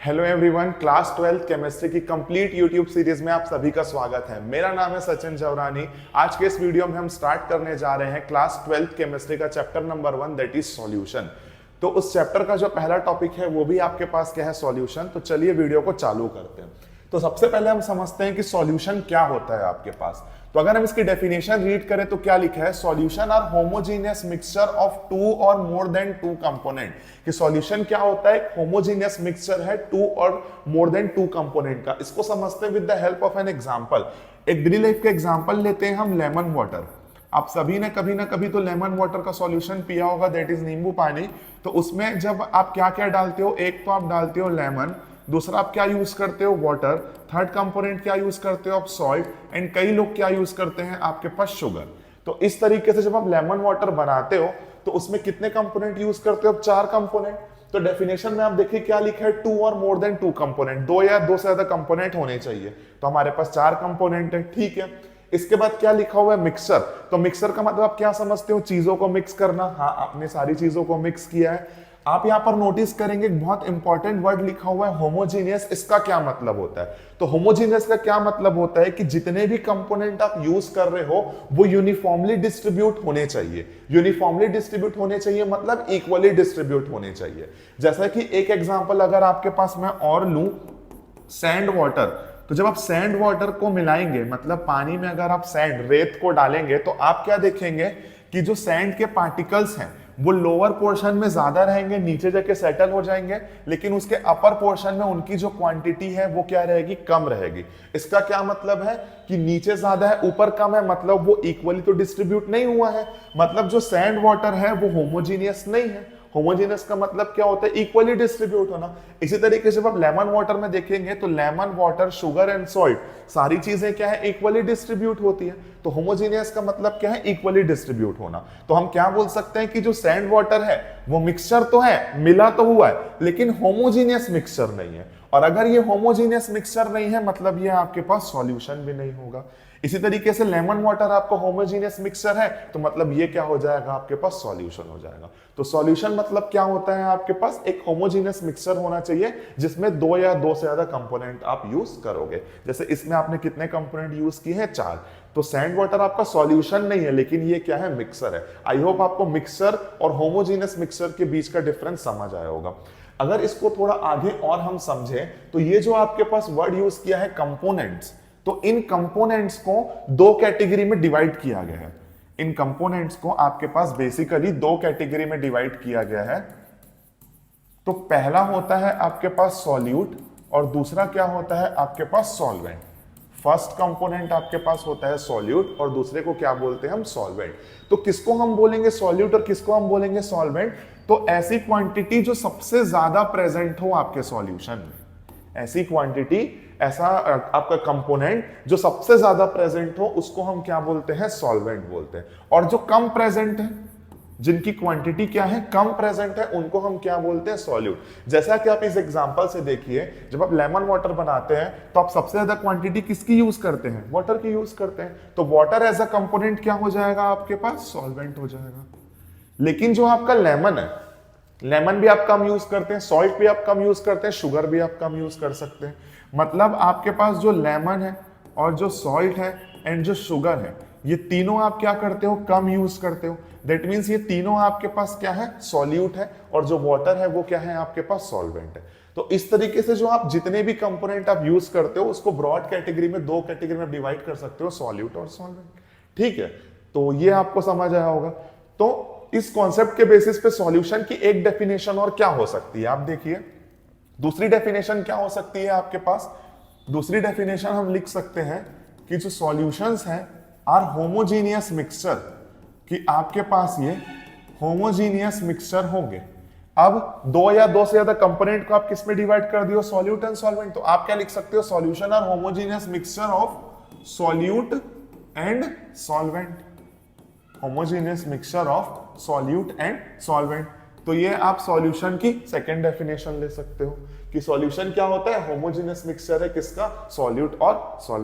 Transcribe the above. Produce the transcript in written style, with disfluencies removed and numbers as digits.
Hello everyone, class 12th chemistry की complete YouTube series में आप सभी का स्वागत है। मेरा नाम है सचिन जवरानी। आज के इस वीडियो में हम स्टार्ट करने जा रहे हैं क्लास 12th केमिस्ट्री का chapter number 1 that is solution. तो उस चैप्टर का जो पहला टॉपिक है वो भी आपके पास क्या है, सॉल्यूशन। तो चलिए वीडियो को चालू करते हैं। तो सबसे पहले हम समझते हैं कि सॉल्यूशन क्या होता है आपके पास। तो अगर हम इसकी डेफिनेशन रीड करें तो क्या लिखा है, solution are homogeneous mixture of two और मोर देन टू कंपोनेंट। कि सॉल्यूशन क्या होता है, होमोजेनियस मिक्सचर है टू और मोर देन टू कंपोनेंट का। इसको समझते हैं with the help of an example. एक डेली लाइफ का एग्जांपल लेते हैं हम, लेमन वाटर। आप सभी ने कभी ना कभी तो लेमन वाटर का सॉल्यूशन पिया होगा, दैट इज नींबू पानी। तो उसमें जब आप क्या क्या डालते हो, एक तो आप डालते हो लेमन, दूसरा आप क्या यूज करते हो, वाटर, थर्ड कंपोनेंट क्या यूज करते हो आप, सॉल्ट, एंड कई लोग क्या यूज करते हैं आपके पास, शुगर। तो इस तरीके से जब आप लेमन वाटर बनाते हो तो उसमें कितने कंपोनेंट यूज करते हो, 4 कंपोनेंट। तो डेफिनेशन में आप देखिए क्या लिखा है, टू और मोर देन टू कंपोनेंट, 2 या 2 से ज्यादा कंपोनेंट होने चाहिए। तो हमारे पास 4 कंपोनेंट है, ठीक है। इसके बाद क्या लिखा हुआ है, मिक्सर। तो मिक्सर का मतलब आप क्या समझते हो, चीजों को मिक्स करना। हाँ, आपने सारी चीजों को मिक्स किया है। आप यहां पर नोटिस करेंगे बहुत इंपॉर्टेंट वर्ड लिखा हुआ है, होमोजीनियस। इसका क्या मतलब होता है, तो होमोजीनियस का क्या मतलब होता है कि जितने भी कंपोनेंट आप यूज कर रहे हो वो यूनिफॉर्मली डिस्ट्रीब्यूट होने चाहिए। यूनिफॉर्मली डिस्ट्रीब्यूट होने चाहिए मतलब इक्वली डिस्ट्रीब्यूट होने चाहिए। जैसा कि एक एग्जांपल अगर आपके पास मैं और लूं, सैंड वाटर। तो जब आप सैंड वाटर को मिलाएंगे, मतलब पानी में अगर आप सैंड, रेत को डालेंगे, तो आप क्या देखेंगे कि जो सैंड के पार्टिकल्स हैं वो लोअर पोर्शन में ज्यादा रहेंगे, नीचे जाके सेटल हो जाएंगे, लेकिन उसके अपर पोर्शन में उनकी जो क्वांटिटी है वो क्या रहेगी, कम रहेगी। इसका क्या मतलब है कि नीचे ज्यादा है ऊपर कम है, मतलब वो इक्वली तो डिस्ट्रीब्यूट नहीं हुआ है। मतलब जो सैंड वाटर है वो होमोजीनियस नहीं है। होमोजेनियस का मतलब क्या होता है, इक्वली डिस्ट्रीब्यूट होना। इसी तरीके से जब आप लेमन वाटर में देखेंगे तो lemon water, sugar and salt, सारी चीजें क्या है, इक्वली डिस्ट्रीब्यूट होती है। तो होमोजेनियस का मतलब क्या है, इक्वली डिस्ट्रीब्यूट होना। तो हम क्या बोल सकते हैं कि जो सैंड वाटर है वो मिक्सचर तो है, मिला तो हुआ है, लेकिन होमोजेनियस मिक्सचर नहीं है। और अगर ये होमोजेनियस मिक्सचर नहीं है मतलब ये आपके पास सॉल्यूशन भी नहीं होगा। इसी तरीके से लेमन वाटर आपका होमोजेनियस मिक्सचर है तो मतलब ये क्या हो जाएगा, आपके पास सॉल्यूशन हो जाएगा। तो सॉल्यूशन मतलब क्या होता है, आपके पास एक होमोजेनियस मिक्सचर होना चाहिए जिसमें 2 या 2 से ज्यादा कंपोनेंट आप यूज करोगे। जैसे इसमें आपने कितने कंपोनेंट यूज किए हैं, 4। तो सैंड वाटर आपका सॉल्यूशन नहीं है, लेकिन ये क्या है, मिक्सर है। आई होप आपको मिक्सर और होमोजेनियस मिक्सचर के बीच का डिफरेंस समझ आया होगा। अगर इसको थोड़ा आगे और हम समझें तो ये जो आपके पास वर्ड यूज किया है, कंपोनेंट्स, तो इन कंपोनेंट्स को 2 कैटेगरी में डिवाइड किया गया है। इन कंपोनेंट्स को आपके पास बेसिकली 2 कैटेगरी में डिवाइड किया गया है। तो पहला होता है आपके पास सॉल्यूट और दूसरा क्या होता है आपके पास सॉल्वेंट। फर्स्ट कंपोनेंट आपके पास होता है सॉल्यूट और दूसरे को क्या बोलते हैं हम, सॉल्वेंट। तो किसको हम बोलेंगे सॉल्यूट और किसको हम बोलेंगे सॉल्वेंट, तो ऐसी क्वांटिटी जो सबसे ज्यादा प्रेजेंट हो आपके सॉल्यूशन में, ऐसी क्वांटिटी, ऐसा आपका कंपोनेंट जो सबसे ज्यादा प्रेजेंट हो उसको हम क्या बोलते हैं, सॉल्वेंट बोलते हैं। और जो कम प्रेजेंट है, जिनकी क्वांटिटी क्या है, कम प्रेजेंट है, उनको हम क्या बोलते हैं, सॉल्यूट। जैसा कि आप इस एग्जांपल से देखिए, जब आप लेमन वाटर बनाते हैं तो आप सबसे ज्यादा क्वांटिटी किसकी यूज करते हैं, वाटर की यूज करते हैं। तो वाटर एज अ कंपोनेंट क्या हो जाएगा आपके पास, सॉल्वेंट हो जाएगा। लेकिन जो आपका लेमन है, लेमन भी आप कम यूज करते हैं, सॉल्ट भी आप कम यूज करते हैं, शुगर भी आप कम यूज कर सकते हैं। मतलब आपके पास जो लेमन है और जो सॉल्ट है एंड जो शुगर है, ये तीनों आप क्या करते हो, कम यूज करते हो। दैट मीन्स ये तीनों आपके पास क्या है, सॉल्यूट है, और जो वाटर है वो क्या है आपके पास, सॉल्वेंट है। तो इस तरीके से जो आप जितने भी कंपोनेंट आप यूज करते हो उसको ब्रॉड कैटेगरी में 2 कैटेगरी में डिवाइड कर सकते हो, सॉल्यूट और सॉल्वेंट। ठीक है, तो ये आपको समझ आया होगा। तो इस कॉन्सेप्ट के बेसिस पे सॉल्यूशन की एक डेफिनेशन और क्या हो सकती है, आप देखिए। दूसरी डेफिनेशन क्या हो सकती है आपके पास, दूसरी डेफिनेशन हम लिख सकते हैं कि जो सॉल्यूशंस हैं आर होमोजीनियस मिक्सचर, कि आपके पास ये होमोजीनियस मिक्सचर होंगे। अब 2 या 2 से ज्यादा कंपोनेंट को आप किस में डिवाइड कर दियो, सॉल्यूट एंड सॉल्वेंट। तो आप क्या लिख सकते हो, solution are homogeneous mixture of solute and solvent, homogeneous mixture of solute and solvent. तो ये आप सॉल्यूशन की सेकंड डेफिनेशन ले सकते हो कि सॉल्यूशन क्या होता है, होमोजेनियस मिक्सचर है किसका, सॉल्यूट और सॉल्वेंट।